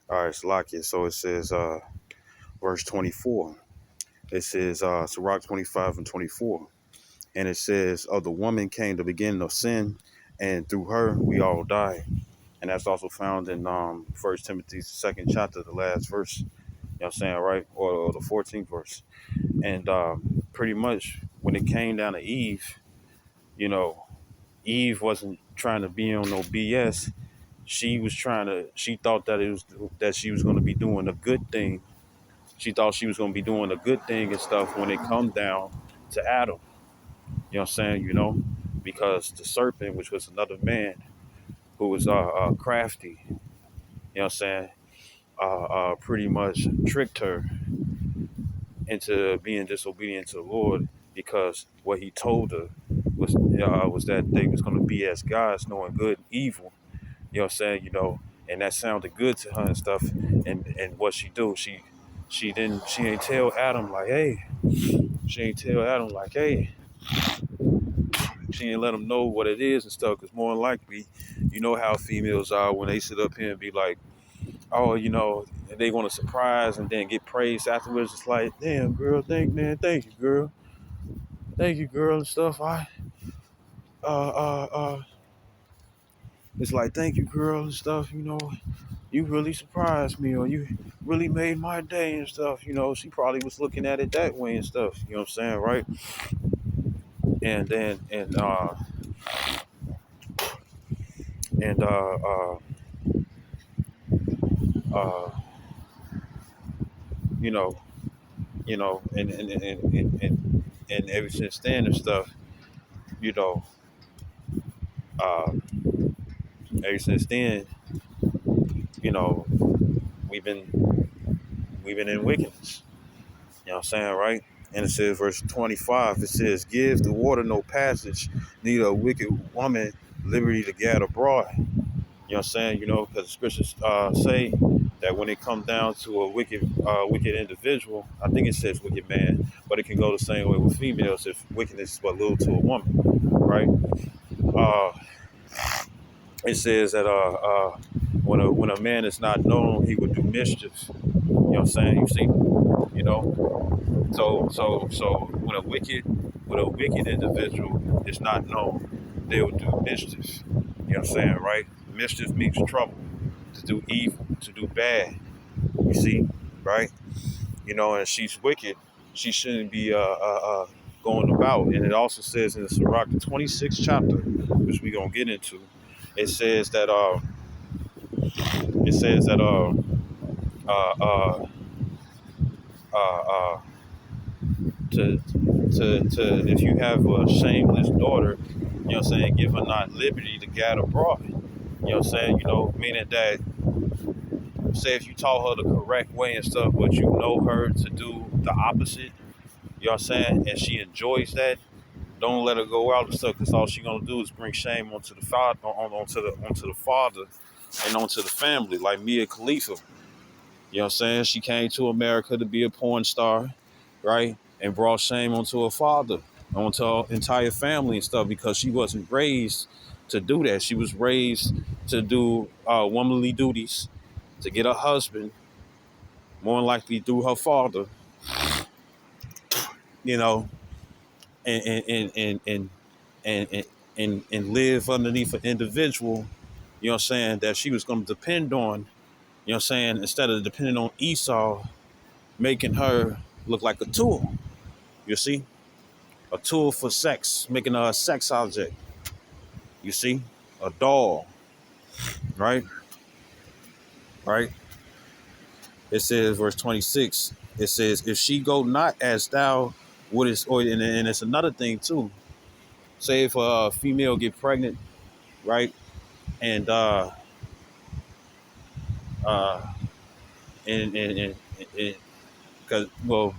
All right, Salakia. So it says, verse 24. It says, Sirach 25 and 24. And it says, of the woman came the beginning of sin, and through her we all die. And that's also found in First Timothy's second chapter, the last verse. You know what I'm saying, right? Or the 14th verse. And pretty much when it came down to Eve, you know, Eve wasn't trying to be on no BS. She thought that she was going to be doing a good thing. She thought she was going to be doing a good thing and stuff when it come down to Adam. You know what I'm saying? Because the serpent, which was another man who was crafty, you know what I'm saying, pretty much tricked her into being disobedient to the Lord because what he told her was that they was going to be as gods, knowing good and evil. You know what I'm saying? And that sounded good to her and stuff. And what she do? She ain't tell Adam like, hey. She ain't tell Adam like, hey. She ain't let him know what it is and stuff. Because more than likely, you know how females are when they sit up here and be like, oh, they want to surprise and then get praised afterwards. It's like, damn, girl, thank you, girl, and stuff. It's like, thank you, girl, and stuff. You really surprised me, or you really made my day and stuff. She probably was looking at it that way and stuff. You know what I'm saying, right? And then and uh, you know, and ever since then and stuff, you know, uh, ever since then, you know, we've been we've been in wickedness. You know what I'm saying, right? And it says, verse 25, it says, give the water no passage, neither a wicked woman liberty to gad abroad. You know what I'm saying? Because the scriptures say that when it comes down to a wicked individual, I think it says wicked man, but it can go the same way with females if wickedness is but little to a woman, right? Uh, it says that when a man is not known, he would do mischief. You know what I'm saying? You see, you know. So when a wicked individual is not known, they will do mischief. You know what I'm saying, right? Mischief means trouble, to do evil, to do bad. You see, right? And she's wicked. She shouldn't be going about. And it also says in the Sirach, the 26th chapter, which we're gonna get into, it says that it says that uh uh uh to if you have a shameless daughter, you know what I'm saying, give her not liberty to gad abroad. You know what I'm saying? Meaning that, say if you taught her the correct way and stuff, but you know her to do the opposite, you know what I'm saying, and she enjoys that, don't let her go out and stuff, because all she gonna do is bring shame onto the father, onto the father, and onto the family, like Mia Khalifa. You know what I'm saying? She came to America to be a porn star, right? And brought shame onto her father, onto her entire family and stuff, because she wasn't raised to do that. She was raised to do womanly duties, to get a husband, more than likely through her father, you know, and and and and and and, and live underneath an individual, you know what I'm saying, that she was gonna depend on, you know what I'm saying, instead of depending on Esau, making her look like a tool. You see? A tool for sex, making her a sex object. You see? A doll, right? Right? It says, verse 26, it says, if she go not as thou wouldest, and it's another thing too. Say if a female get pregnant, right? And, uh, and because, well,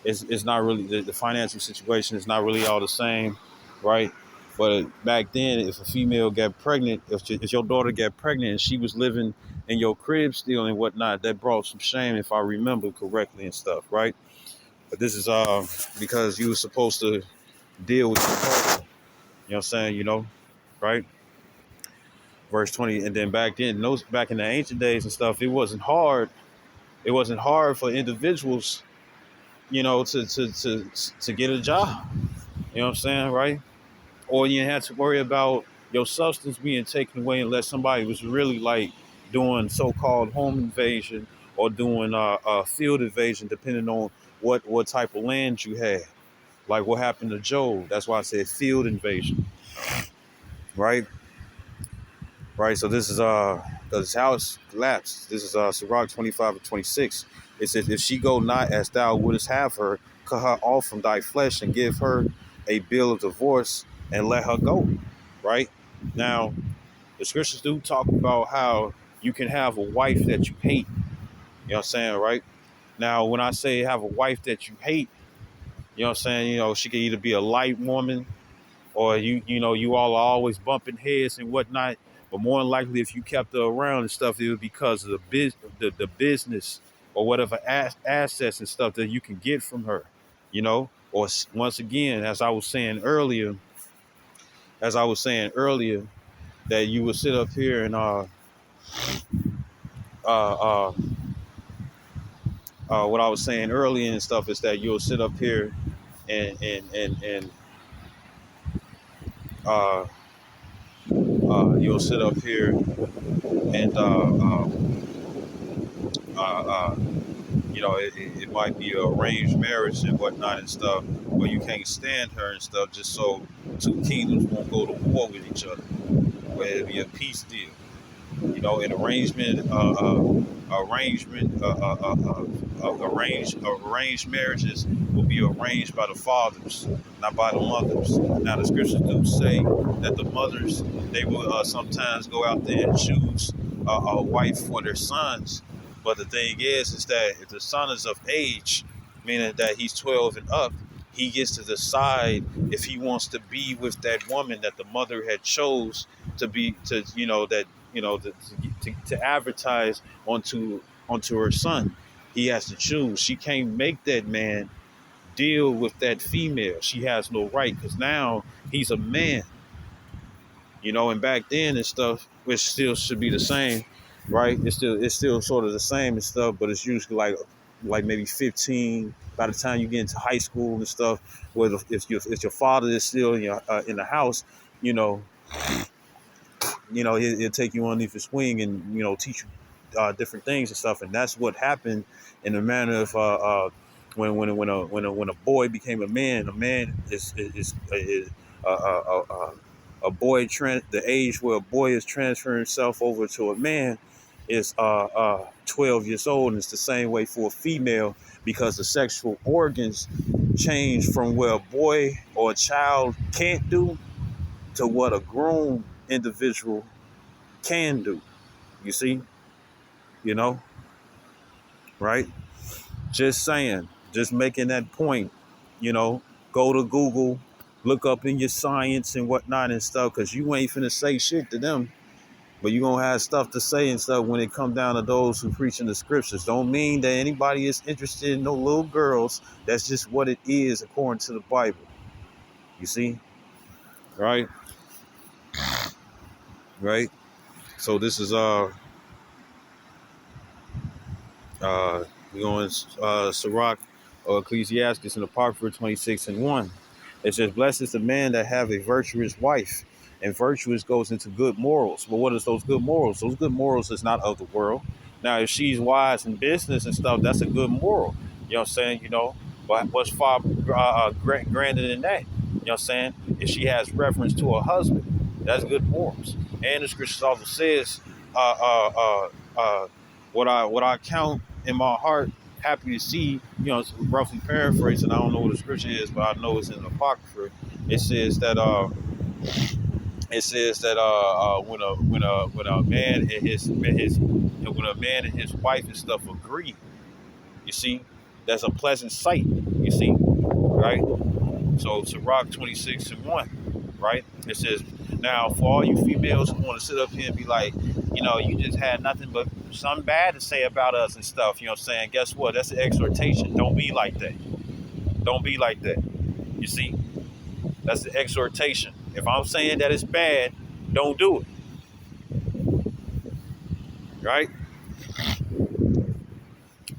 it's not really, the financial situation is not really all the same, right? But back then, if a female got pregnant, if your daughter got pregnant and she was living in your crib still and whatnot, that brought some shame, if I remember correctly and stuff, right? But this is because you were supposed to deal with your partner, you know what I'm saying, right? Verse 20, and then back then, those back in the ancient days and stuff, it wasn't hard. It wasn't hard for individuals, to get a job. You know what I'm saying, right? Or you didn't have to worry about your substance being taken away unless somebody was really like doing so-called home invasion or doing field invasion, depending on what type of land you had. Like what happened to Job. That's why I said field invasion, right? Right. So this is because his house collapsed. This is Sirach 25:26. It says, if she go not as thou wouldest have her, cut her off from thy flesh and give her a bill of divorce and let her go. Right? Now, the scriptures do talk about how you can have a wife that you hate. You know what I'm saying, right? Now, when I say have a wife that you hate, you know what I'm saying, she could either be a light woman or you all are always bumping heads and whatnot. But more than likely, if you kept her around and stuff, it would be because of the business or whatever assets and stuff that you can get from her, Or once again, as I was saying earlier, that you would sit up here and uh, uh, what I was saying earlier and stuff is that you'll sit up here and uh, you'll sit up here and uh, it might be an arranged marriage and whatnot and stuff, where you can't stand her and stuff, just so two kingdoms won't go to war with each other, where it'll be a peace deal. An arranged marriages will be arranged by the fathers, not by the mothers. Now, the scriptures do say that the mothers, they will sometimes go out there and choose a wife for their sons. But the thing is that if the son is of age, meaning that he's 12 and up, he gets to decide if he wants to be with that woman that the mother had chose to be, to advertise onto her son. He has to choose. She can't make that man deal with that female. She has no right, because now he's a man. And back then and stuff, which still should be the same, right? It's still sort of the same and stuff, but it's usually like maybe 15 by the time you get into high school and stuff. Where if your father is still in the house, you know, he'll take you underneath his wing and teach you different things and stuff. And that's what happened in the manner of when a boy became a man is a boy the age where a boy is transferring himself over to a man is 12 years old. And it's the same way for a female, because the sexual organs change from where a boy or a child can't do to what a grown individual can do. You see, you know, right? Just saying, just making that point, you know, go to Google, look up in your science and whatnot and stuff, because you ain't finna say shit to them, but you gonna have stuff to say and stuff when it come down to those who preach in the scriptures. Don't mean that anybody is interested in no little girls. That's just what it is according to the Bible. You see, right? Right. So this is we going Sirach or Ecclesiastes in the Apocrypha 26:1. It says, blessed is the man that have a virtuous wife, and virtuous goes into good morals. But what is those good morals? Those good morals is not of the world. Now, if she's wise in business and stuff, that's a good moral. You know what I'm saying? But what's far grander than that? You know what I'm saying? If she has reference to her husband, that's good morals. And the scriptures also says, uh, uh, uh, uh, what I count in my heart happy to see, it's roughly paraphrasing. I don't know what the scripture is, but I know it's in the Apocrypha. It says that when a man and his wife and stuff agree, you see, that's a pleasant sight. You see, right? So Sirach 26:1, right? It says, now for all you females who want to sit up here and be like, you just had nothing but something bad to say about us and stuff, you know what I'm saying? Guess what? That's an exhortation. Don't be like that. Don't be like that. You see? That's the exhortation. If I'm saying that it's bad, don't do it. right?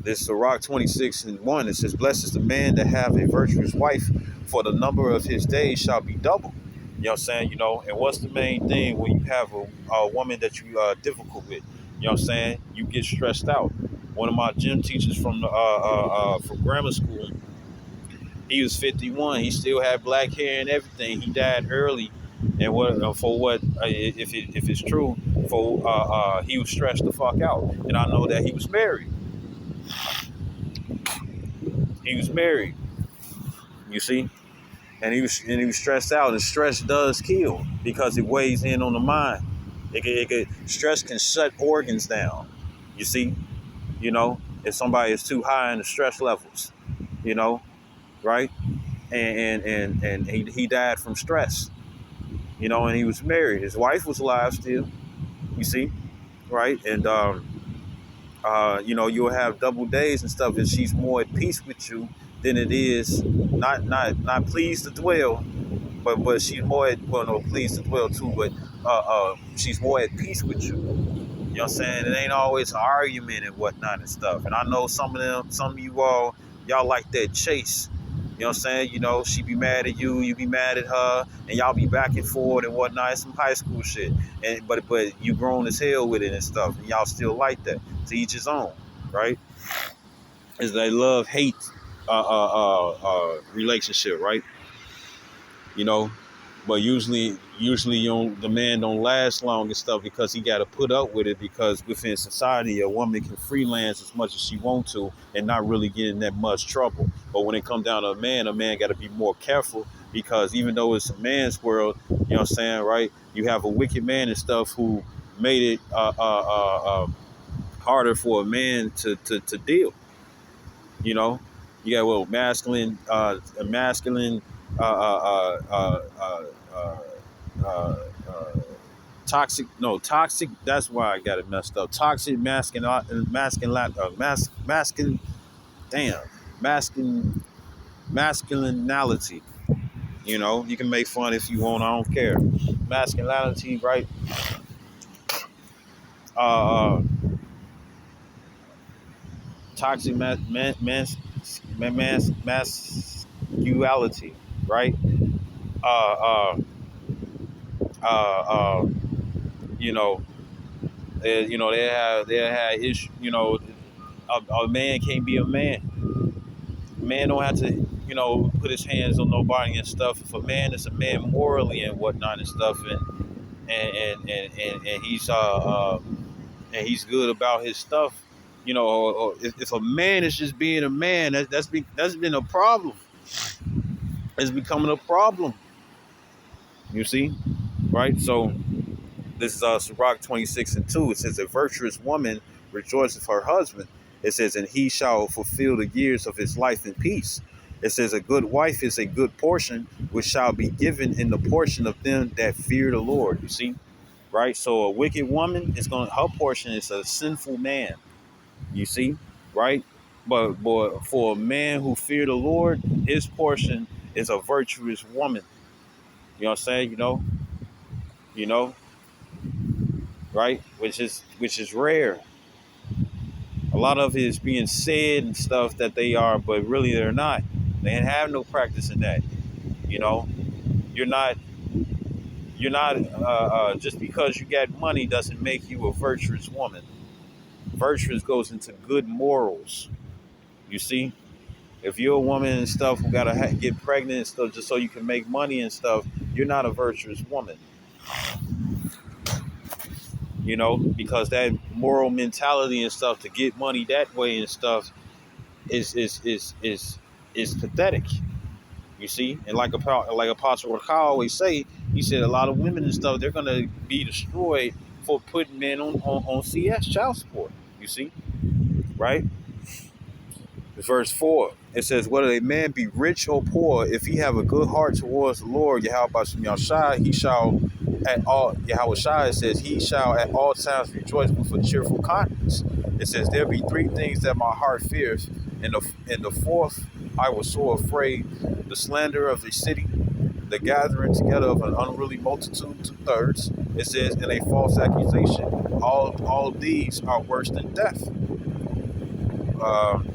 This Sirach 26:1. It says, "Blessed is the man that have a virtuous wife, for the number of his days shall be double." You know what I'm saying? And what's the main thing when you have a woman that you are difficult with? You know what I'm saying? You get stressed out. One of my gym teachers from grammar school, he was 51. He still had black hair and everything. He died early, and if it's true, he was stressed the fuck out. And I know that he was married. He was married. You see, and he was stressed out. And stress does kill because it weighs in on the mind. Stress can shut organs down. You see, if somebody is too high in the stress levels, you know, right? And he died from stress. And he was married. His wife was alive still. You see, right? And you'll have double days and stuff, and she's more at peace with you than it is not pleased to dwell. But she's more at, well, no, pleased as well too. But she's more at peace with you. You know what I'm saying? It ain't always an argument and whatnot and stuff. And I know some of you y'all like that chase. You know what I'm saying? She be mad at you, you be mad at her, and y'all be back and forth and whatnot. It's some high school shit. And but you grown as hell with it and stuff, and y'all still like that. To each his own, right? It's that love hate relationship, right? You know, but usually the man don't last long and stuff because he got to put up with it, because within society a woman can freelance as much as she want to and not really get in that much trouble. But when it comes down to a man got to be more careful, because even though it's a man's world, you know what I'm saying, right? You have a wicked man and stuff who made it harder for a man to deal. You know, you got masculine uh, uh, uh, uh, uh, uh, uh, toxic. No, toxic. That's why I got it messed up. Toxic masculine. Damn, masculine masculinity. You can make fun if you want. I don't care. Masculinity, right? Uh, uh Toxic masculinity, right? Uh, uh, uh, uh, you know, they have issue. A man can't be a man. A man don't have to, put his hands on nobody and stuff. If a man is a man morally and whatnot and stuff, and he's good about his stuff, or if a man is just being a man, that's been a problem. It's becoming a problem. You see, right? So this is Sirach 26:2. It says, "A virtuous woman rejoiceth her husband." It says, "And he shall fulfill the years of his life in peace." It says, "A good wife is a good portion, which shall be given in the portion of them that fear the Lord." You see, right? So a wicked woman her portion is a sinful man. You see, right? But for a man who fear the Lord, his portion is a virtuous woman. You know what I'm saying? You know, right? Which is rare. A lot of it is being said and stuff that they are, but really they're not. They have no practice in that. You know, you're not. You're not. Just because you got money doesn't make you a virtuous woman. Virtuous goes into good morals. You see, if you're a woman and stuff who gotta get pregnant and stuff just so you can make money and stuff, you're not a virtuous woman. Because that moral mentality and stuff to get money that way and stuff is pathetic. You see, and like Apostle Rakai always say, he said a lot of women and stuff, they're gonna be destroyed for putting men on CS child support. You see, right? Verse 4, it says, "Whether a man be rich or poor, if he have a good heart towards the Lord, Yahweh he shall at all, Yahweh Shai says, he shall at all times rejoice with a cheerful countenance." It says, "There be three things that my heart fears, and the fourth I was so afraid: the slander of the city, the gathering together of an unruly multitude, 2/3, It says, and a false accusation. All of these are worse than death. Um,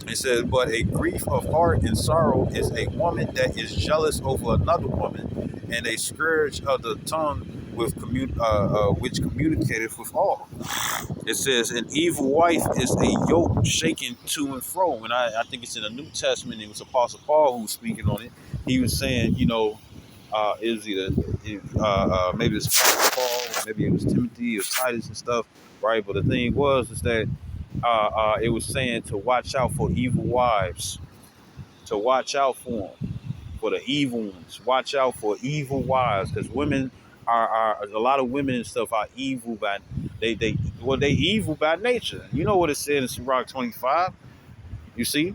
it says, but a grief of heart and sorrow is a woman that is jealous over another woman, and a scourge of the tongue which communicateth with all. It says, an evil wife is a yoke shaken to and fro. And I think it's in the New Testament. It was Apostle Paul who was speaking on it. He was saying, it was either maybe it was Apostle Paul, or maybe it was Timothy or Titus and stuff, right? But the thing is that it was saying to watch out for evil wives, to watch out for them, for the evil ones. Watch out for evil wives, because women are a lot of women and stuff are evil by they evil by nature. You know what it said in Sirach 25. You see,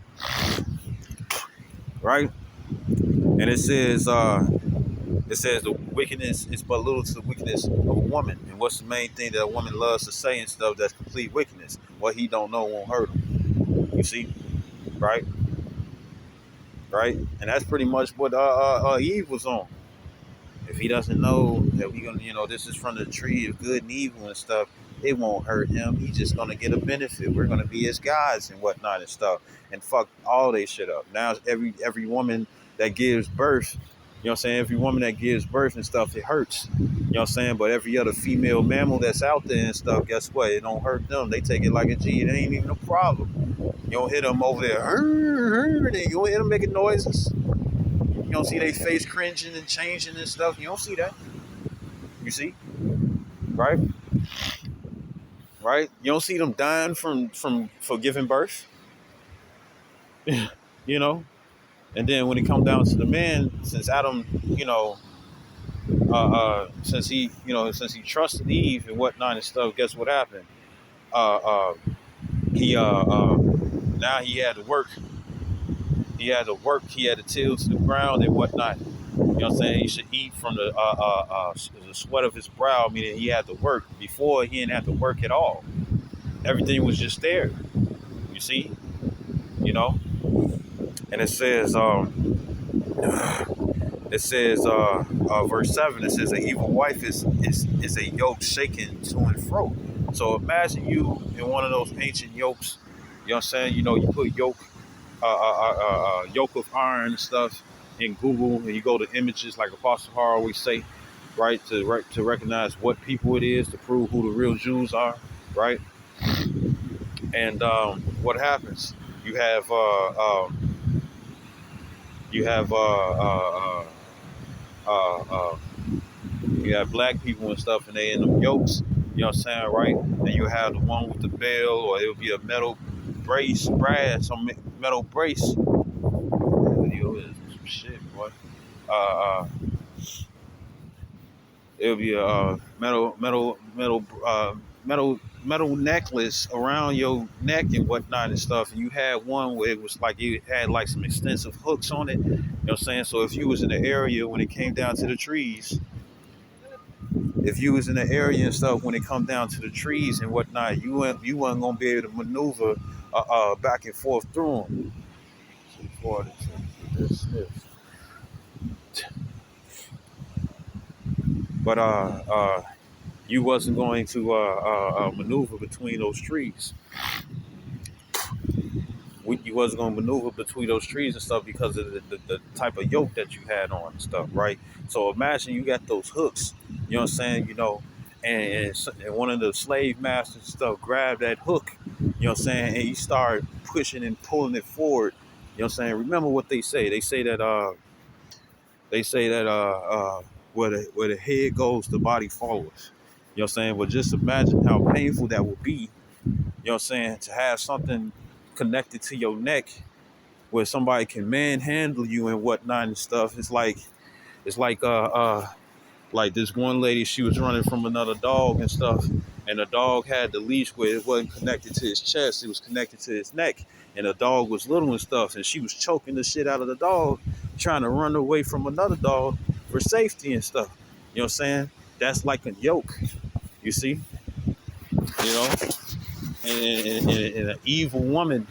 right? And it says the wickedness is but little to the wickedness of a woman. And what's the main thing that a woman loves to say and stuff that's complete wickedness? What he don't know won't hurt him. You see, right? Right? And that's pretty much what Eve was on. If he doesn't know that we gonna, this is from the tree of good and evil and stuff, it won't hurt him. He's just gonna get a benefit. We're gonna be his guys and whatnot and stuff, and fuck all they shit up. Now every woman that gives birth, what I'm saying, every woman that gives birth and stuff, it hurts. What I'm saying, but every other female mammal that's out there and stuff, guess what? It don't hurt them. They take it like a G. It ain't even a problem. You don't hit them over there, you don't hear them making noises. You don't see their face cringing and changing and stuff. You don't see that. You see, right? Right? You don't see them dying from for giving birth. you know. And then when it comes down to the man, since Adam, since he trusted Eve and whatnot and stuff, guess what happened? Uh, uh, he now he had to work. He had to work. He had to till to the ground and whatnot. You know what I'm saying? He should eat from the sweat of his brow, meaning he had to work. Before, he didn't have to work at all. Everything was just there. You see? You know? And verse 7, it says, an evil wife is a yoke shaken to and fro. So imagine you in one of those ancient yokes. You know what I'm saying? You put yoke of iron and stuff in Google, and you go to images like Apostle Har always say, right, to recognize what people it is, to prove who the real Jews are, right? And what happens? You have you have you have black people and stuff, and they in them yokes. You know what I'm saying, right? And you have the one with the bell, or it'll be a metal brace, some metal brace. Some shit, boy. Uh, uh, it'll be a metal necklace around your neck and whatnot and stuff. And you had one where it was like it had like some extensive hooks on it. You know what I'm saying? So if you was in the area when it came down to the trees, if you was in the area and stuff when it come down to the trees and whatnot, you wasn't gonna be able to maneuver back and forth through them. But you wasn't going to maneuver between those trees. You wasn't going to maneuver between those trees and stuff because of the type of yoke that you had on and stuff, right? So imagine you got those hooks, you know what I'm saying, and one of the slave masters and stuff grabbed that hook, you know what I'm saying, and he started pushing and pulling it forward, you know what I'm saying. Remember what they say. They say that where the head goes, the body follows. You know what I'm saying? But just imagine how painful that would be, you know what I'm saying, to have something connected to your neck where somebody can manhandle you and whatnot and stuff. It's like this one lady, she was running from another dog and stuff, and the dog had the leash where it wasn't connected to his chest, it was connected to his neck, and the dog was little and stuff, and she was choking the shit out of the dog, trying to run away from another dog for safety and stuff. You know what I'm saying? That's like a yoke, you see? You know? And an evil woman,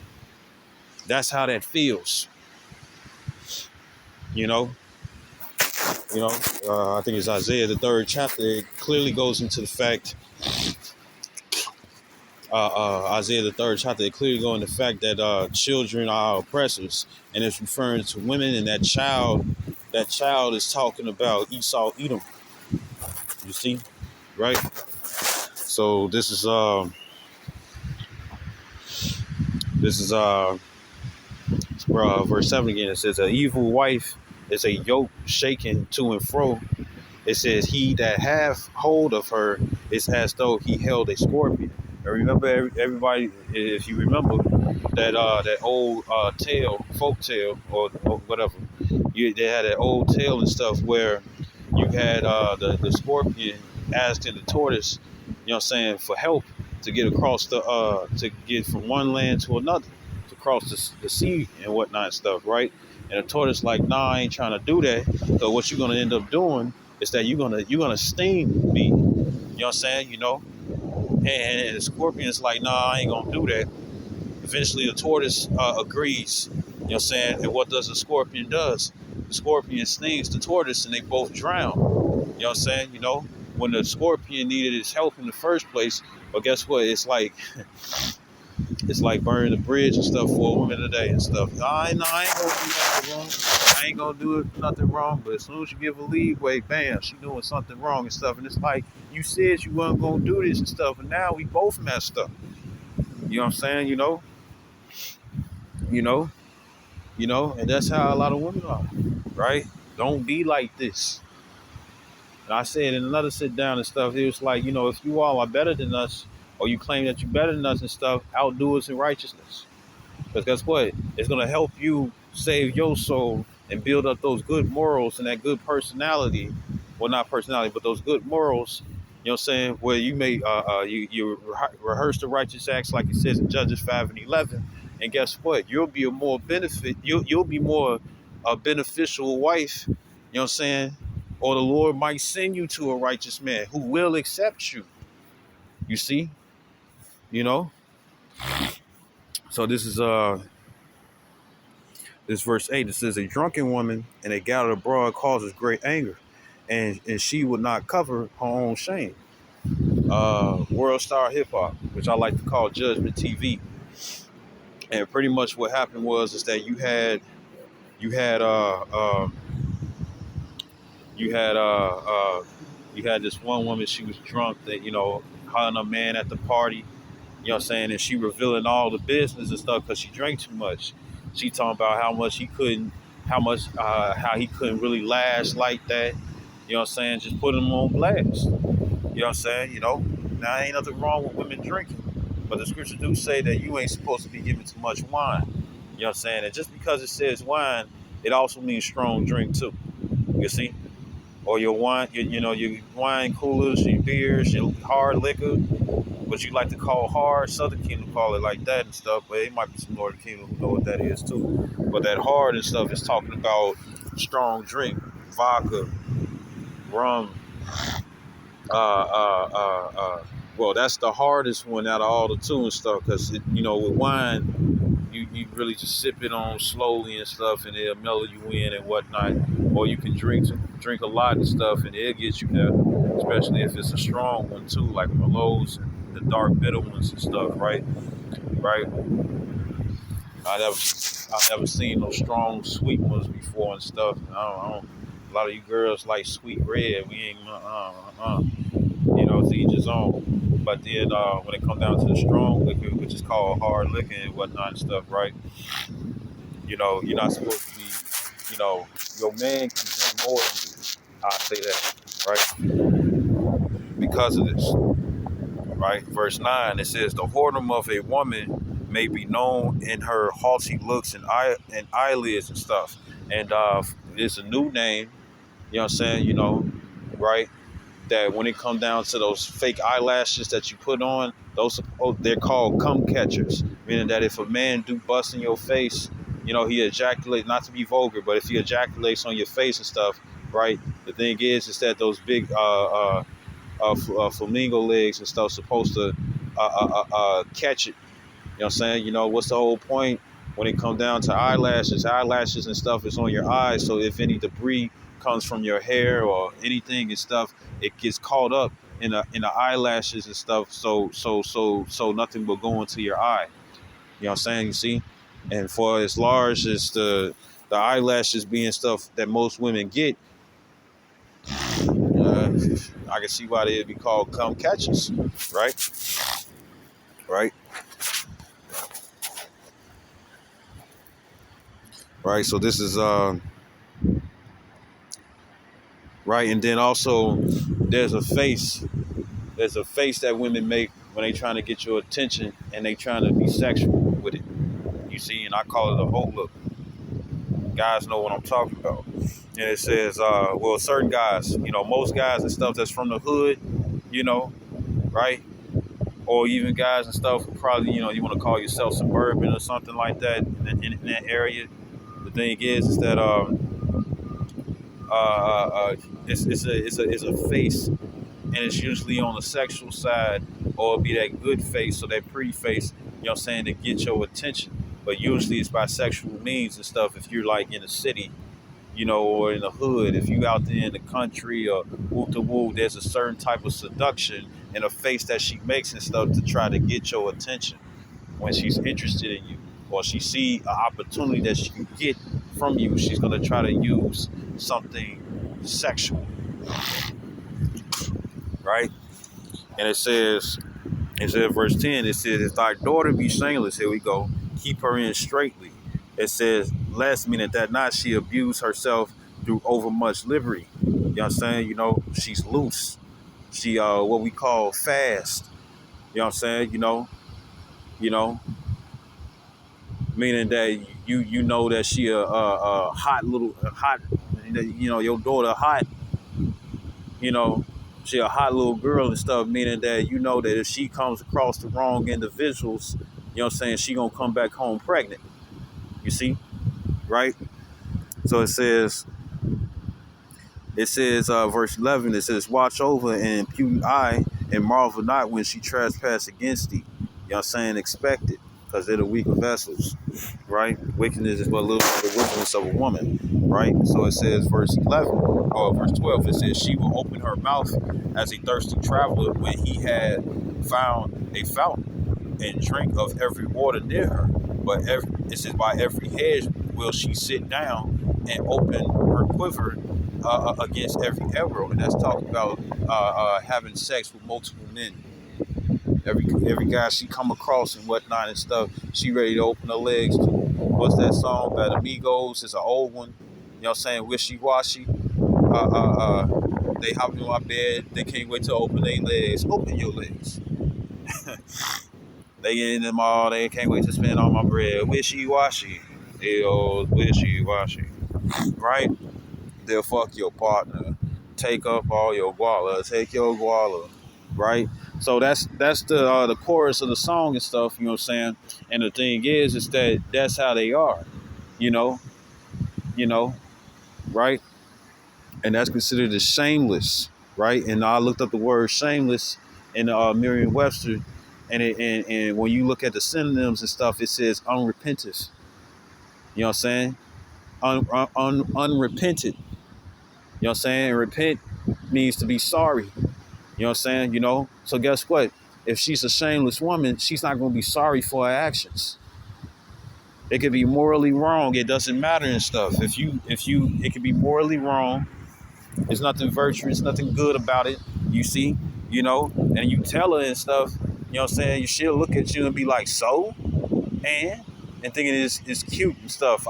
that's how that feels, you know? You know, I think it's Isaiah the third chapter. It clearly goes into the fact, Isaiah the third chapter. It clearly goes into the fact that children are oppressors, and it's referring to women. And that child is talking about Esau, Edom. You see, right? So this is verse 7 again. It says, "An evil wife is a yoke shaken to and fro. It says, he that hath hold of her is as though he held a scorpion." And remember, everybody, if you remember that old folk tale, or whatever, they had that old tale and stuff where you had the scorpion asking the tortoise, you know what I'm saying, for help to get across to get from one land to another, to cross the sea and whatnot and stuff, right? And the tortoise like, nah, I ain't trying to do that. So what you're gonna end up doing is that you're gonna sting me. You know what I'm saying? You know, and the scorpion's like, nah, I ain't gonna do that. Eventually, the tortoise agrees. You know what I'm saying? And what does the scorpion does? The scorpion stings the tortoise, and they both drown. You know what I'm saying? You know, when the scorpion needed his help in the first place, but guess what? It's like burning the bridge and stuff for a woman today and stuff. I ain't gonna do nothing wrong. I ain't gonna do nothing wrong. But as soon as you give a leeway, bam, she doing something wrong and stuff. And it's like, you said you weren't gonna do this and stuff, and now we both messed up. You know what I'm saying? You know, and that's how a lot of women are, right? Don't be like this. And I said in another sit down and stuff, it was like, if you all are better than us, or you claim that you're better than us and stuff, outdo us in righteousness. Because guess what? It's going to help you save your soul and build up those good morals and that good personality. Well, not personality, but those good morals. You know what I'm saying? Where you may rehearse the righteous acts like it says in Judges 5:11. And guess what? You'll be a more benefit. You'll be more a beneficial wife. You know what I'm saying? Or the Lord might send you to a righteous man who will accept you. You see? You know. So this verse 8, it says, "A drunken woman and a gathered abroad causes great anger, and she would not cover her own shame." World Star Hip Hop, which I like to call Judgment TV. And pretty much what happened was is that you had you had you had this one woman. She was drunk, that her and a man at the party. You know what I'm saying? And she revealing all the business and stuff because she drank too much. She talking about how he couldn't really last like that. You know what I'm saying? Just put him on blast. You know what I'm saying? Now ain't nothing wrong with women drinking. But the scriptures do say that you ain't supposed to be giving too much wine. You know what I'm saying? And just because it says wine, it also means strong drink too. You see? Or your wine, your wine coolers, your beers, your hard liquor, what you like to call hard. Southern Kingdom call it like that and stuff, but it might be some Northern Kingdom who know what that is too. But that hard and stuff is talking about strong drink, vodka, rum. Uh, uh, uh, well, that's the hardest one out of all the two and stuff, because with wine, you really just sip it on slowly and stuff, and it'll mellow you in and whatnot. Or you can drink a lot and stuff, and it'll get you there, especially if it's a strong one too, like Merlots and the dark bitter ones and stuff, right? Right. I never seen those strong sweet ones before and stuff. A lot of you girls like sweet red. We ain't to each his own. But then when it comes down to the strong liquor, which is called hard liquor and whatnot and stuff, right? You're not supposed to be, your man can drink more than you. I say that, right? Because of this, right? Verse 9, it says, "The whoredom of a woman may be known in her haughty looks and eyelids and stuff." And it's a new name, you know what I'm saying? Right? That when it comes down to those fake eyelashes that you put on, they're called cum catchers. Meaning that if a man do bust in your face, he ejaculate, not to be vulgar, but if he ejaculates on your face and stuff, right? The thing is that those big flamingo legs and stuff supposed to catch it. You know what I'm saying? What's the whole point when it comes down to eyelashes? Eyelashes and stuff is on your eyes, so if any debris comes from your hair or anything and stuff, it gets caught up in the eyelashes and stuff. So nothing will go into your eye. You know what I'm saying? You see, and for as large as the eyelashes being stuff that most women get, uh, I can see why they'd be called cum catchers, right? Right, right. So this is right, and then also there's a face. There's a face that women make when they trying to get your attention and they trying to be sexual with it. You see, and I call it a whole look. Guys know what I'm talking about. And it says, well, certain guys, most guys and stuff that's from the hood, you know, right? Or even guys and stuff who probably, you want to call yourself suburban or something like that in that area. The thing is that uh, uh, it's a face, and it's usually on the sexual side, or it'll be that good face or that pretty face, to get your attention. But usually it's by sexual means and stuff. If you're like in the city, or in the hood, if you out there in the country or woo to woo, there's a certain type of seduction in a face that she makes and stuff to try to get your attention when she's interested in you, or she see an opportunity that she can get from you. She's gonna try to use something sexual, right? And it says verse 10, it says, if thy daughter be shameless, here we go, keep her in straitly. It says, lest meaning that not she abuse herself through overmuch liberty. You know what I'm saying? She's loose. She what we call fast. You know what I'm saying? You know, meaning that you know that she a hot little hot, your daughter hot, you know, she a hot little girl and stuff, meaning that that if she comes across the wrong individuals, she gonna come back home pregnant. You see, right? So it says verse 11, it says, watch over and impute eye and marvel not when she trespass against thee. You know what I'm saying? Expect it, because they're the weaker vessels, right? Wickedness is but a little bit the wickedness of a woman, right? So it says verse 11 or verse 12, it says, she will open her mouth as a thirsty traveler when he had found a fountain, and drink of every water near her. But it says, by every hedge will she sit down and open her quiver against every arrow. And that's talking about having sex with multiple men. Every guy she come across and whatnot and stuff, she ready to open her legs to. What's that song by the Migos? It's an old one. You know what I'm saying? Wishy washy. They hop in my bed. They can't wait to open their legs. Open your legs. They get in the mall. They can't wait to spend all my bread. Wishy washy. Wishy washy. Right? They'll fuck your partner. Take up all your guala. Take your guala. Right? So that's the chorus of the song and stuff, you know what I'm saying? And the thing is that that's how they are, you know, you know, right? And that's considered as shameless, right? And I looked up the word shameless in Merriam-Webster, and when you look at the synonyms and stuff, it says unrepentant. You know what I'm saying? Unrepentant. You know what I'm saying? Repent means to be sorry. You know what I'm saying? So guess what? If she's a shameless woman, she's not going to be sorry for her actions. It could be morally wrong. It doesn't matter and stuff. It could be morally wrong. There's nothing virtuous, nothing good about it. You see, and you tell her and stuff. You know what I'm saying? She'll look at you and be like, so, and thinking it's cute and stuff.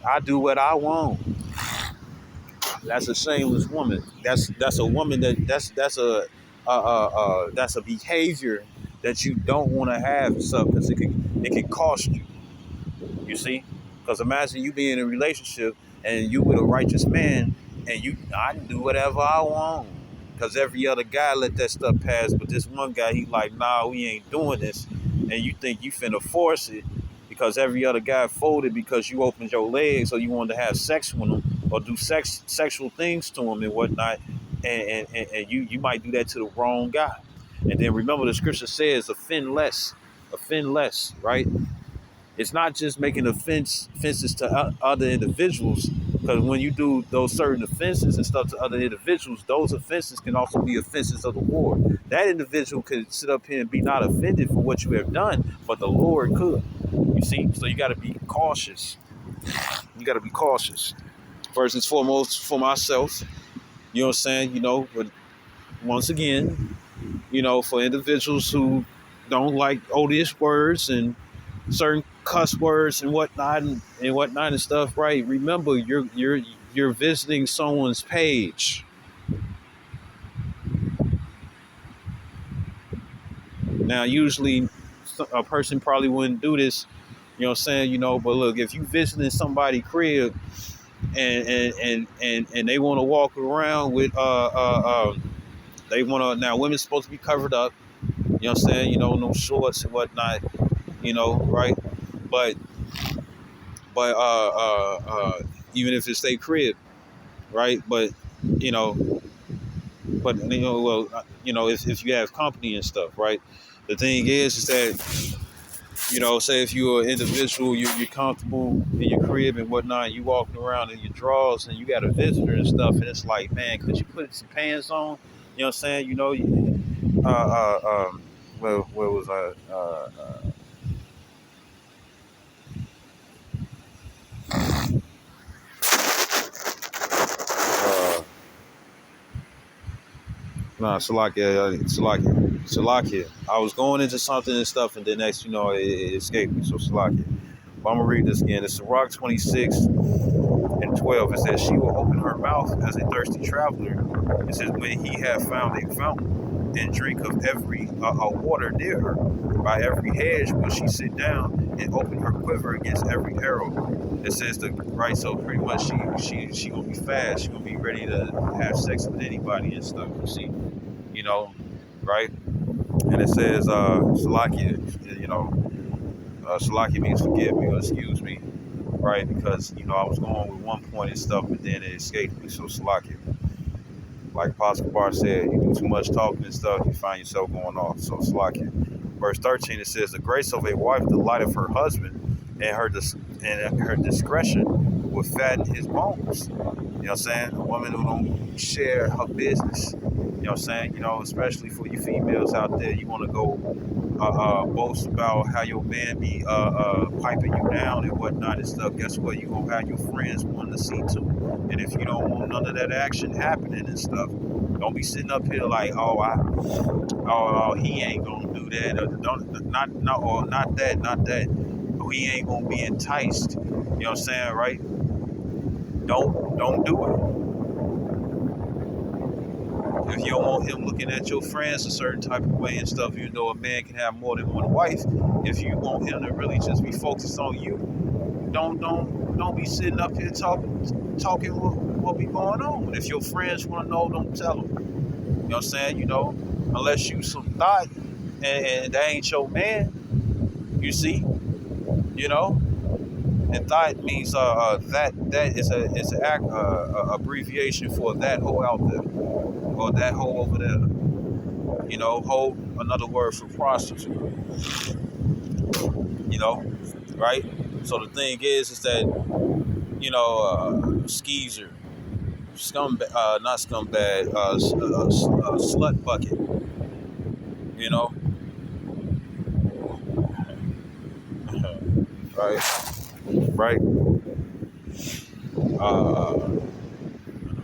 I do what I want. That's a shameless woman. That's a woman that's a behavior that you don't want to have and stuff, because it can cost you. You see, because imagine you being in a relationship and you with a righteous man, and I can do whatever I want, because every other guy let that stuff pass, but this one guy, he like, nah, we ain't doing this, and you think you finna force it because every other guy folded because you opened your legs or you wanted to have sex with him or do sexual things to him and whatnot, and you might do that to the wrong guy. And then remember, the scripture says offend less, right? It's not just making offenses to other individuals, because Because when you do those certain offenses and stuff to other individuals, those offenses can also be offenses of the Lord. That individual could sit up here and be not offended for what you have done, but the Lord could. You see? So you got to be cautious. You got to be cautious. First and foremost, for myself, you know what I'm saying? But once again, for individuals who don't like odious words and certain cuss words and whatnot and stuff, right? Remember, you're visiting someone's page. Now, usually, a person probably wouldn't do this. You know what I'm saying? But look, if you visiting somebody's crib and they want to walk around with they want to, now women's supposed to be covered up. You know what I'm saying? No shorts and whatnot. Right? But but even if it's their crib, right? But you know, well, if you have company and stuff, right? The thing is that say if you're an individual, you're comfortable in your crib and whatnot, you walking around in your drawers and you got a visitor and stuff, and it's like, man, could you put some pants on? You know what I'm saying? Where was I? Uh, Nah, Salakia. I was going into something and stuff, and then next, it escaped me. So Salakia. But I'm gonna read this again. It's Sirach 26th-12. It says, "She will open her mouth as a thirsty traveler." It says, "When he have found a fountain, and drink of every water near her. By every hedge will she sit down and open her quiver against every arrow." It says right. So pretty much she gonna be fast. She gonna be ready to have sex with anybody and stuff. You see. Right? And it says, Salakia, Salakia means forgive me or excuse me, right? Because, I was going with one point and stuff, but then it escaped me. So Salakia, like Apostle Bar said, you do too much talking and stuff, you find yourself going off. So Salakia. Verse 13, it says, "The grace of a wife delighteth her husband, and her discretion will fatten his bones." You know what I'm saying? A woman who don't share her business. You know what I'm saying? Especially for you females out there, you want to go boast about how your man be piping you down and whatnot and stuff. Guess what? You gonna have your friends wanting to see too. And if you don't want none of that action happening and stuff, don't be sitting up here like, he ain't gonna do that. Or not that. Oh, he ain't gonna be enticed. You know what I'm saying, right? Don't do it. If you don't want him looking at your friends a certain type of way and stuff, a man can have more than one wife. If you want him to really just be focused on you, don't be sitting up here talking what be going on. If your friends want to know, don't tell them. You know what I'm saying? Unless you some thought and that ain't your man, you see, and thought means that is a abbreviation for that hoe out there or that hoe over there. Hoe, another word for prostitute. Right? So the thing is that skeezer, not scumbag, slut bucket. Right, right,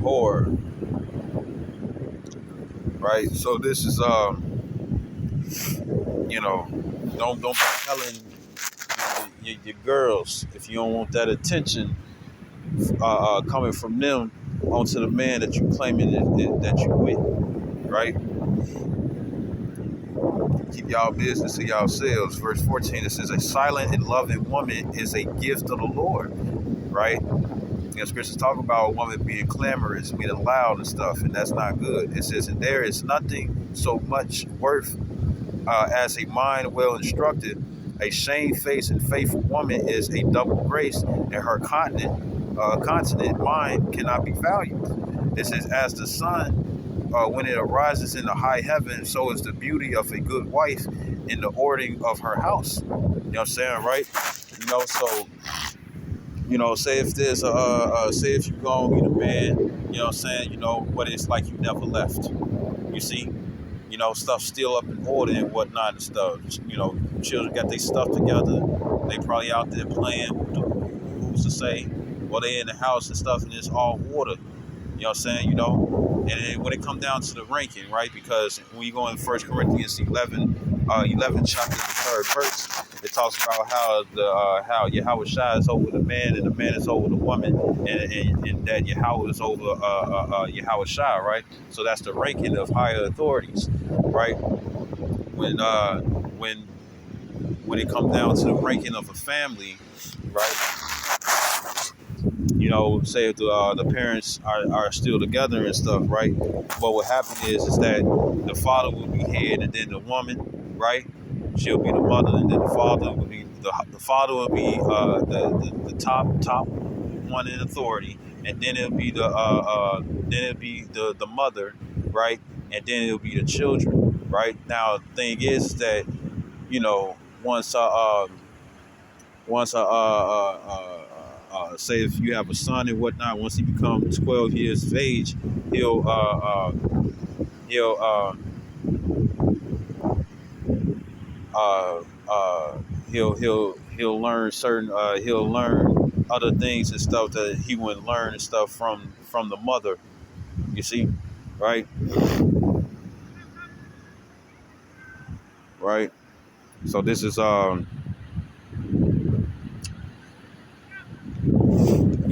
whore. Right. So this is don't be telling your girls if you don't want that attention coming from them onto the man that you claiming that you with, right? Keep y'all business to yourselves. Verse 14, it says, "A silent and loving woman is a gift of the Lord," right? Scriptures talk about a woman being clamorous, being loud and stuff, and that's not good. It says, "And there is nothing so much worth as a mind well instructed. A shamefaced and faithful woman is a double grace, and her continent mind cannot be valued." It says, "As the sun, when it arises in the high heaven, so is the beauty of a good wife in the ordering of her house." You know what I'm saying, right? So say if there's say if you go meet a man, you know what I'm saying, but it's like you never left. You see, stuff still up in order and whatnot and stuff. Children got their stuff together. They probably out there playing. Who's to say? Well, they in the house and stuff, and it's all order. You know what I'm saying? And then when it comes down to the ranking, right? Because when you go in First Corinthians 11 chapter, the third verse, it talks about how how Yahweh Shai is over the man and the man is over the woman, and that Yahweh is over Yahweh Shai, right? So that's the ranking of higher authorities, right? When uh, when when it comes down to the ranking of a family, right? Say if the parents are still together and stuff, right? But what happened is that the father will be head, and then the woman, right? She'll be the mother, and then the father will be the father will be the top one in authority, and then it'll be the mother, right? And then it'll be the children, right? Now the thing is that you know once say if you have a son and whatnot, once he becomes 12 years of age, he'll he'll uh, uh, he'll learn certain he'll learn other things and stuff that he wouldn't learn and stuff from the mother. You see, right, right. So this is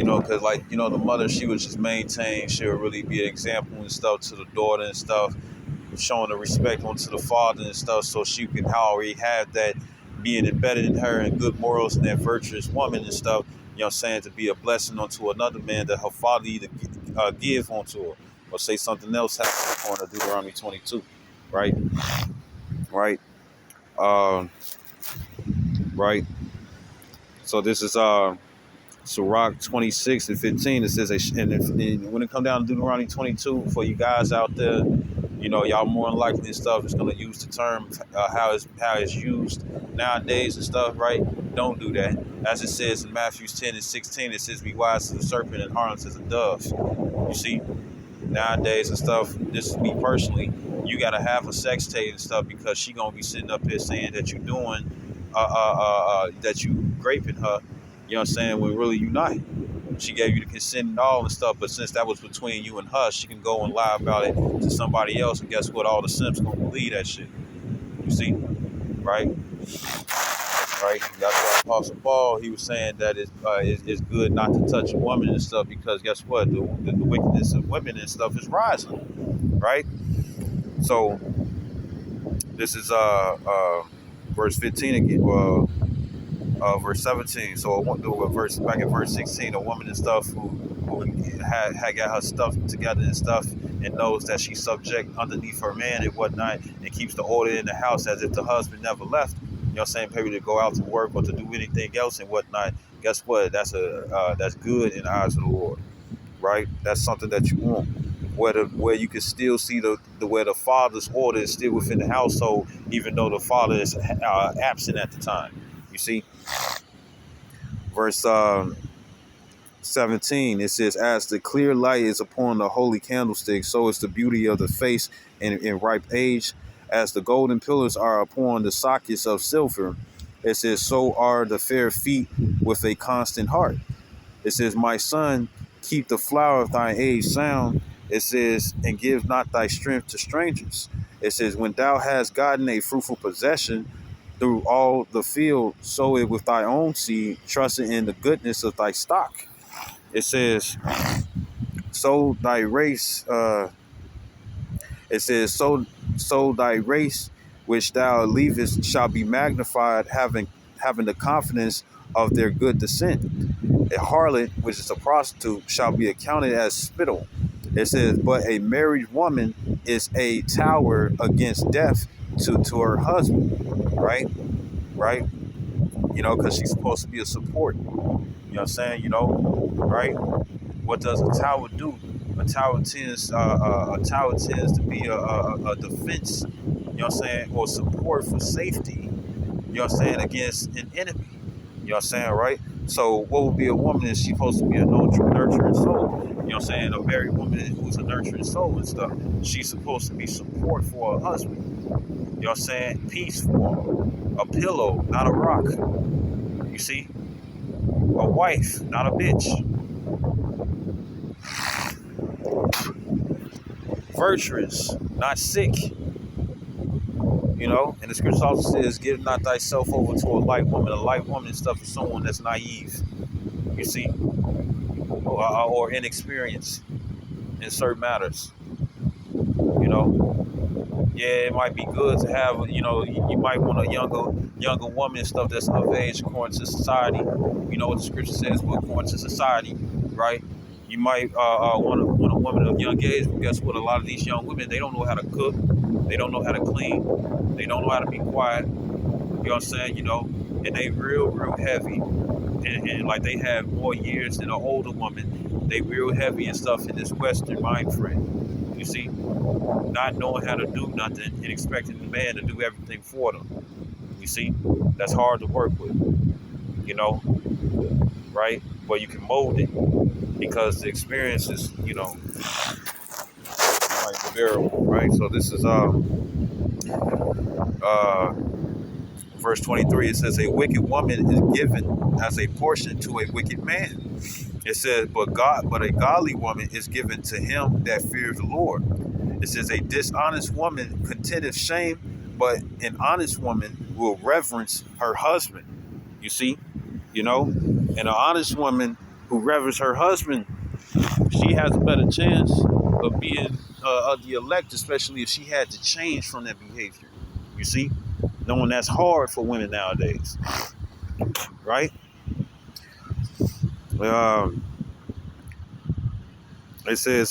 because like the mother, she would just maintain, she'll really be an example and stuff to the daughter and stuff, showing the respect onto the father and stuff, so she can already have that being embedded in her and good morals and that virtuous woman and stuff, what I'm saying, to be a blessing onto another man that her father either give onto her or say something else happens on her, Deuteronomy 22, right? Right. Um, right. So this is Sirach 26 and 15. It says, and when it comes down to Deuteronomy 22, for you guys out there, y'all more than likely and stuff is going to use the term how it's used nowadays and stuff, right? Don't do that. As it says in Matthew 10 and 16, it says, be wise as a serpent and harmless as a dove. You see, nowadays and stuff, this is me personally, you got to have a sex tape and stuff, because she going to be sitting up here saying that you doing, that you raping her, you know what I'm saying, when really you not. She gave you the consent and all and stuff, but since that was between you and her, she can go and lie about it to somebody else, and guess what? All the simps gonna believe that shit. You see, right? Right. That's why Apostle Paul, he was saying that it's good not to touch a woman and stuff, because guess what? The wickedness of women and stuff is rising, right? So this is verse 15 again. Verse 17. So verse back in verse 16, a woman and stuff who had got her stuff together and stuff, and knows that she's subject underneath her man and whatnot, and keeps the order in the house as if the husband never left. You know what I'm saying? Maybe to go out to work or to do anything else and whatnot. Guess what? That's good in the eyes of the Lord, right? That's something that you want. Where you can still see the where the father's order is still within the household, even though the father is absent at the time. You see, verse 17, it says, as the clear light is upon the holy candlestick, so is the beauty of the face in ripe age. As the golden pillars are upon the sockets of silver, it says, so are the fair feet with a constant heart. It says, my son, keep the flower of thine age sound. It says, and give not thy strength to strangers. It says, when thou hast gotten a fruitful possession through all the field, sow it with thy own seed, trusting in the goodness of thy stock. It says, so thy race, it says, so thy race which thou leavest shall be magnified, having the confidence of their good descent. A harlot, which is a prostitute, shall be accounted as spittle. It says, but a married woman is a tower against death to her husband, right? Right? Because she's supposed to be a support. You know what I'm saying? Right? What does a tower do? A tower tends to be a defense, you know what I'm saying, or support for safety, you know what I'm saying, against an enemy. You know what I'm saying, right? So what would be a woman is she supposed to be a nurturing soul. You know what I'm saying? A married woman who's a nurturing soul and stuff. She's supposed to be support for her husband. You know what I'm saying? Peace for him. A pillow, not a rock. You see? A wife, not a bitch. Virtuous, not sick. You know? And the scripture also says, give not thyself over to a light woman. A light woman and stuff is someone that's naive. You see? Or inexperienced in certain matters. You know? Yeah, it might be good to have, you know, you might want a younger woman and stuff that's of age according to society. You know what the scripture says, but according to society, right? You might want a woman of young age, but guess what? A lot of these young women, they don't know how to cook, they don't know how to clean, they don't know how to be quiet. You know what I'm saying? You know, and they real heavy, and like they have more years than an older woman. They real heavy and stuff in this Western mind frame. You see? Not knowing how to do nothing and expecting the man to do everything for them. You see, that's hard to work with, you know, right? But you can mold it because the experience is, you know, like variable, right? So this is uh verse 23. It says, a wicked woman is given as a portion to a wicked man. It says, but a godly woman is given to him that fears the Lord. It says, a dishonest woman contendeth shame, but an honest woman will reverence her husband. You see, you know, and an honest woman who reverence her husband, she has a better chance of being of the elect, especially if she had to change from that behavior. You see, knowing that's hard for women nowadays, right? Um, it says,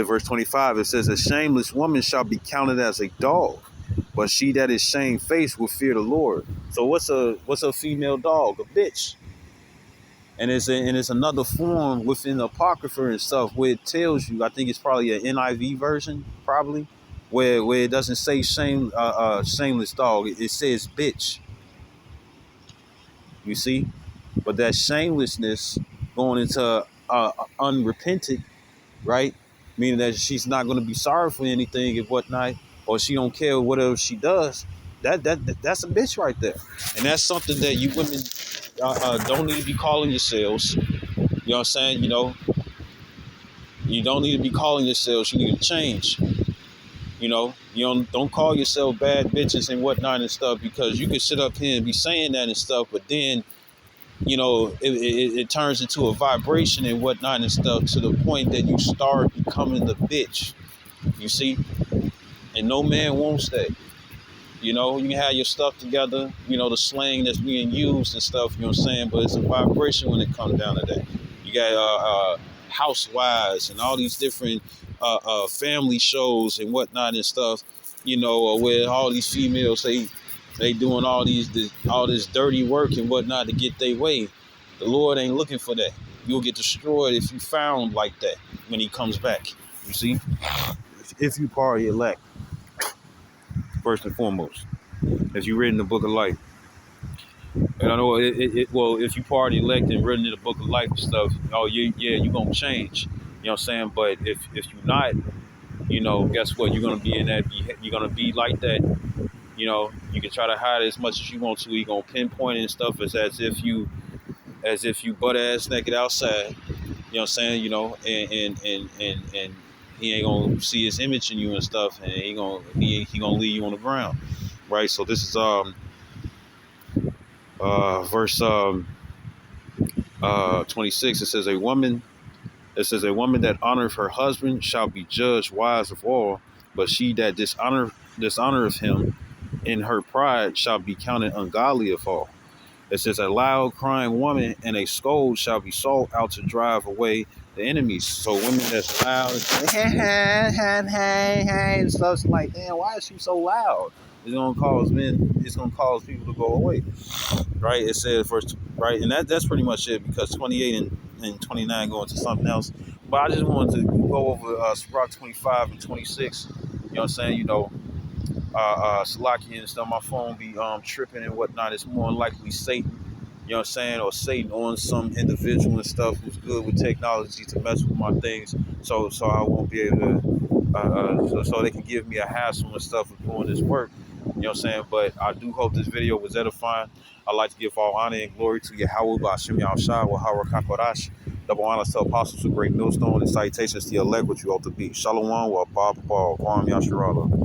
verse 25, it says, a shameless woman shall be counted as a dog, but she that is shamefaced will fear the Lord. So what's a female dog? A bitch. And it's another form within the Apocrypha and stuff where it tells you, I think it's probably an NIV version, probably, where it doesn't say shameless dog. It says bitch. You see? But that shamelessness going into unrepentant, right? Meaning that she's not going to be sorry for anything and whatnot, or she don't care whatever she does. That's a bitch right there, and that's something that you women don't need to be calling yourselves. You know what I'm saying? You know, you don't need to be calling yourselves. You need to change. You know, you don't call yourself bad bitches and whatnot and stuff, because you can sit up here and be saying that and stuff, but then you know, it turns into a vibration and whatnot and stuff to the point that you start becoming the bitch, you see? And no man wants that. You know, you can have your stuff together, you know, the slang that's being used and stuff, you know what I'm saying? But it's a vibration when it comes down to that. You got Housewives and all these different family shows and whatnot and stuff, you know, where all these females, they doing all this dirty work and whatnot to get their way. The Lord ain't looking for that. You'll get destroyed if you found like that when he comes back. You see? If you party elect, first and foremost. As you read in the book of life. And I know well, if you party elect and written in the book of life and stuff, oh you're gonna change. You know what I'm saying? But if you're not, you know, guess what? You're gonna be in that. You're gonna be like that. You know, you can try to hide it as much as you want to. You're gonna pinpoint it and stuff as if you butt ass naked outside. You know what I'm saying? You know, and he ain't gonna see his image in you and stuff, and he gonna leave you on the ground, right? So this is verse 26. It says a woman that honoreth her husband shall be judged wise of all, but she that dishonoreth him in her pride shall be counted ungodly of all. It says a loud crying woman and a scold shall be sought out to drive away the enemies. So women that's loud and stuff's like, damn, why is she so loud? It's gonna cause people to go away. Right? It says first, right, and that's pretty much it, because 28 and 29 go into something else. But I just wanted to go over Sirach 25 and 26. You know what I'm saying? You know, Salaki and stuff, my phone be tripping and whatnot. It's more than likely Satan, you know what I'm saying, or Satan on some individual and stuff who's good with technology to mess with my things, so I won't be able to, so they can give me a hassle and stuff of doing this work. You know what I'm saying? But I do hope this video was edifying. I'd like to give all honor and glory to Yahweh Ba'Shem Yahushua wa Hara Kakodash. Double honors to apostles, a great millstone, and salutations to your elect, which you ought to be. Shalom wa Kwam Yasharala.